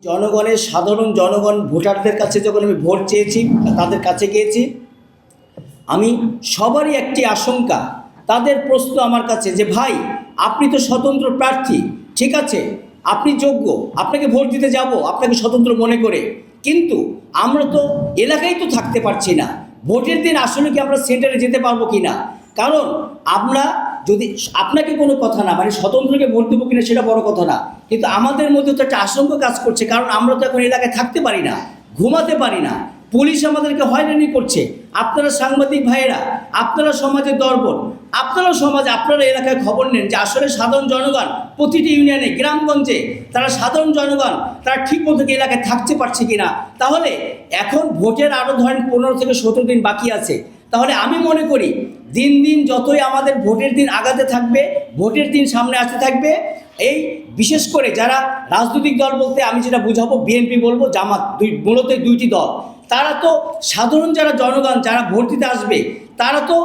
জনগণের সাধারণ জনগণ ভোটারদের কাছে যখন আমি ভোট চেয়েছি, তাদের কাছে গিয়েছি, আমি সবারই একটি আশঙ্কা, তাদের প্রশ্ন আমার কাছে যে ভাই আপনি তো স্বতন্ত্র প্রার্থী, ঠিক আছে আপনি যোগ্য, আপনাকে ভোট দিতে যাব আপনাকে স্বতন্ত্র মনে করে, কিন্তু আমরা তো এলাকায় তো থাকতে পারছি না, ভোটের দিন আসলে কি আমরা সেন্টারে যেতে পারবো কি না। কারণ আমরা যদি আপনাকে কোনো কথা না, মানে স্বতন্ত্রকে ভোট দেবো কিনা সেটা বড় কথা না, কিন্তু আমাদের মধ্যে তো একটা আশঙ্কা কাজ করছে, কারণ আমরা তো এখন এলাকায় থাকতে পারি না, ঘুমাতে পারি না, পুলিশ আমাদেরকে হয়রানি করছে। আপনারা সাংবাদিক ভাইয়েরা, আপনারা সমাজের দর্পণ, আপনারা সমাজে আপনারা এলাকায় খবর নেন যে আসলে সাধারণ জনগণ প্রতিটি ইউনিয়নে গ্রামগঞ্জে তারা সাধারণ জনগণ তারা ঠিক মতো এলাকায় থাকতে পারছে কিনা। তাহলে এখন ভোটের আরও ধরেন 15 থেকে 17 দিন বাকি আছে, তাহলে আমি মনে করি দিন দিন যতই আমাদের ভোটের দিন আগাতে থাকবে, ভোটের দিন সামনে আসতে থাকবে, এই বিশেষ করে যারা রাজনৈতিক দল বলতে আমি যেটা বুঝাবো বিএনপি বলবো, জামাত, মূলত দুইটি দল, তারা তো সাধারণ যারা জনগণ যারা ভোট দিতে আসবে তারা তো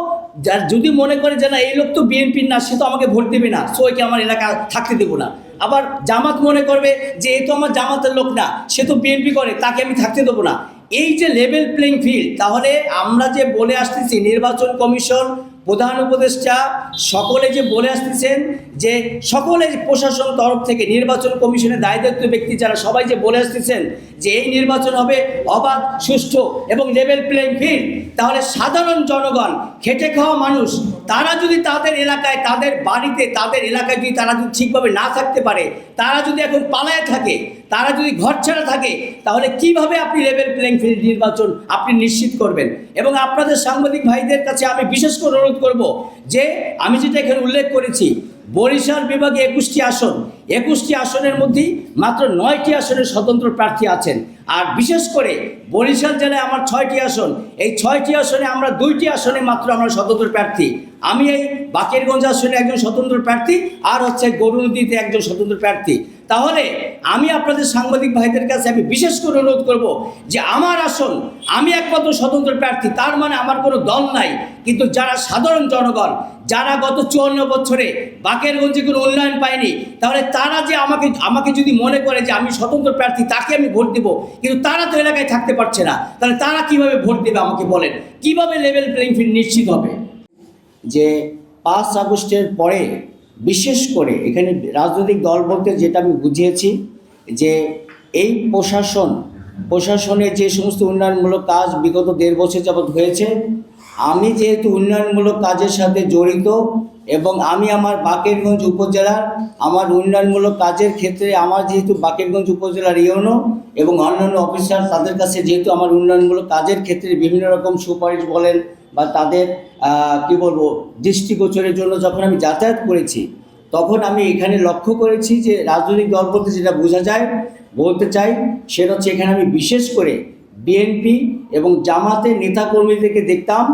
যদি মনে করে যে না এই লোক তো বিএনপির না, সে তো আমাকে ভোট দেবে না, সো একে আমার এলাকা থাকতে দেবো না। আবার জামাত মনে করবে যে এ তো আমার জামাতের লোক না, সে তো বিএনপি করে, তাকে আমি থাকতে দেবো না। এই যে লেভেল প্লেইং ফিল্ড, তাহলে আমরা যে বলে আসতেছি নির্বাচন কমিশন, প্রধান উপদেষ্টা সকলে যে বলে আসতেছেন যে সকলে প্রশাসন তরফ থেকে নির্বাচন কমিশনের দায়িত্ব ব্যক্তি যারা সবাই যে বলে আসতেছেন যে এই নির্বাচন হবে অবাধ, সুষ্ঠু এবং লেভেল প্লেইং ফিল্ড, তাহলে সাধারণ জনগণ, খেটে খাওয়া মানুষ, তারা যদি তাদের এলাকায়, তাদের বাড়িতে, তাদের এলাকায় যদি তারা যদি ঠিকভাবে না থাকতে পারে, তারা যদি এখন পালায় থাকে, তারা যদি ঘর ছাড়া থাকে, তাহলে কিভাবে আপনি লেভেল প্লেইং ফিল্ড নির্বাচন আপনি নিশ্চিত করবেন। এবং আপনাদের সাংবাদিক ভাইদের কাছে আমি বিশেষ করে অনুরোধ করব যে আমি যেটা এখানে উল্লেখ করেছি, বরিশাল বিভাগে 21টি আসন, 21টি আসনের মধ্যেই মাত্র 9টি আসনের স্বতন্ত্র প্রার্থী আছেন। আর বিশেষ করে বরিশাল জেলায় আমার 6টি আসন, এই 6টি আসনে আমরা 2টি আসনে মাত্র আমরা স্বতন্ত্র প্রার্থী। আমি এই বাকেরগঞ্জ আসনে একজন স্বতন্ত্র প্রার্থী, আর হচ্ছে গরুনদীতে একজন স্বতন্ত্র প্রার্থী। তাহলে আমি আপনাদের সাংবাদিক ভাইদের কাছে আমি বিশেষ করে অনুরোধ করব যে আমার আসন, আমি একমাত্র স্বতন্ত্র প্রার্থী, তার মানে আমার কোনো দল নাই, কিন্তু যারা সাধারণ জনগণ, যারা গত 54 বছরে বাকেরগঞ্জে কোনো উন্নয়ন পায়নি, তাহলে তারা যে আমাকে যদি মনে করে যে আমি স্বতন্ত্র প্রার্থী, তাকে আমি ভোট দেব, কিন্তু তারা তো এলাকায় থাকতে পারছে না, তাহলে তারা কিভাবে ভোট দেবে আমাকে বলেন, কিভাবে লেভেল প্লেইং ফিল্ড নিশ্চিত হবে। যে 5 আগস্টের পরে বিশেষ করে এখানে রাজনৈতিক দল বলতে যেটা আমি বুঝিয়েছি যে এই প্রশাসনের যে সমস্ত উন্নয়নমূলক কাজ বিগত 1.5 বছর যাবৎ হয়েছে, আমি যেহেতু উন্নয়নমূলক কাজের সাথে জড়িত এবং আমি আমার বাকেরগঞ্জ উপজেলার আমার উন্নয়নমূলক কাজের ক্ষেত্রে আমার যেহেতু বাকেরগঞ্জ উপজেলার ইউনো এবং অন্যান্য অফিসার, তাদের কাছে যেহেতু আমার উন্নয়নমূলক কাজের ক্ষেত্রে বিভিন্ন রকম সুপারিশ বলেন বা তাদের কি বলবো দৃষ্টিগোচরের জন্য যখন আমি যাতায়াত করেছি, তখন আমি এখানে লক্ষ্য করেছি যে রাজনৈতিক দল বলতে যেটা বোঝা যায়, বলতে চাই সেটা হচ্ছে এখানে আমি বিশেষ করে বিএনপি এবং জামাতের নেতাকর্মীদেরকে দেখতাম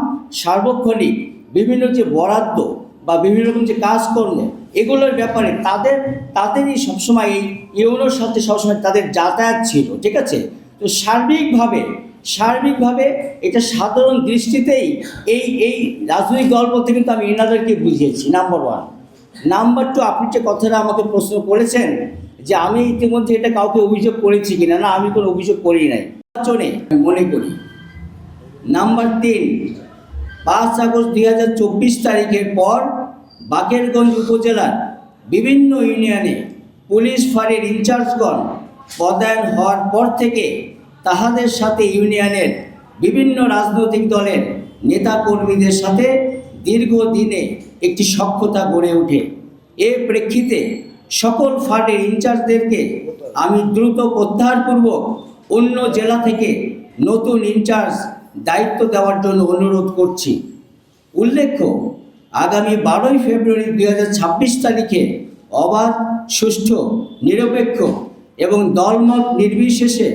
সার্বক্ষণিক বিভিন্ন যে বরাদ্দ বা বিভিন্ন রকম যে কাজকর্ম, এগুলোর ব্যাপারে তাদেরই সবসময় এই ইউনোর সাথে সবসময় তাদের যাতায়াত ছিল, ঠিক আছে। তো সার্বিকভাবে এটা সাধারণ দৃষ্টিতেই এই রাজনৈতিক দল বলতে কিন্তু আমি এনাদেরকে বুঝিয়েছি, নাম্বার 1। নাম্বার 2, আপনি যে কথাটা আমাকে প্রশ্ন করেছেন যে আমি ইতিমধ্যে এটা কাউকে অভিযোগ করেছি কিনা, না আমি কোনো অভিযোগ করি নাই নির্বাচনে মনে করি। নাম্বার 3, 5 আগস্ট 2024 তারিখের পর বাকেরগঞ্জ উপজেলার বিভিন্ন ইউনিয়নে পুলিশ ফাঁড়ির ইনচার্জগণ পদায়ন হওয়ার পর থেকে তাহাদের সাথে ইউনিয়নের বিভিন্ন রাজনৈতিক দলের নেতাকর্মীদের সাথে দীর্ঘদিনে একটি সখ্যতা গড়ে ওঠে। এর প্রেক্ষিতে সকল ফাঁড়ির ইনচার্জদেরকে আমি দ্রুত প্রত্যাহারপূর্বক অন্য জেলা থেকে নতুন ইনচার্জ দায়িত্ব দেওয়ার জন্য অনুরোধ করছি। উল্লেখ্য, আগামী 12 ফেব্রুয়ারি 2026 তারিখে অবাধ, সুষ্ঠু, নিরপেক্ষ এবং দলমত নির্বিশেষে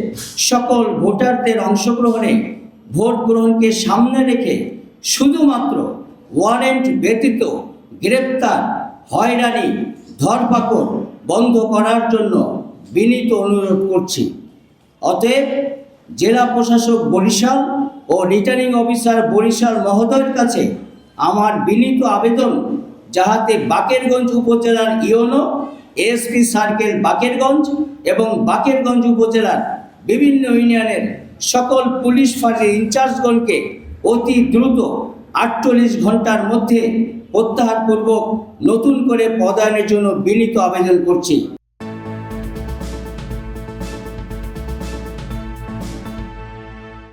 সকল ভোটারদের অংশগ্রহণে ভোট গ্রহণকে সামনে রেখে শুধুমাত্র ওয়ারেন্ট ব্যতীত গ্রেপ্তার, হয়রানি, ধরপাকড় বন্ধ করার জন্য বিনীত অনুরোধ করছি। অতএব জেলা প্রশাসক বরিশাল ও রিটার্নিং অফিসার বরিশাল মহোদয়ের কাছে আমার বিনীত আবেদন, যাহাতে বাকেরগঞ্জ উপজেলার ইউনো এএসপি সার্কেল বাকেরগঞ্জ এবং বাকেরগঞ্জ উপজেলার বিভিন্ন ইউনিয়নের সকল পুলিশ ফাঁড়ির ইনচার্জগণকে অতি দ্রুত 48 ঘন্টার মধ্যে প্রত্যাহারপূর্বক নতুন করে পদায়নের জন্য বিনীত আবেদন করছি।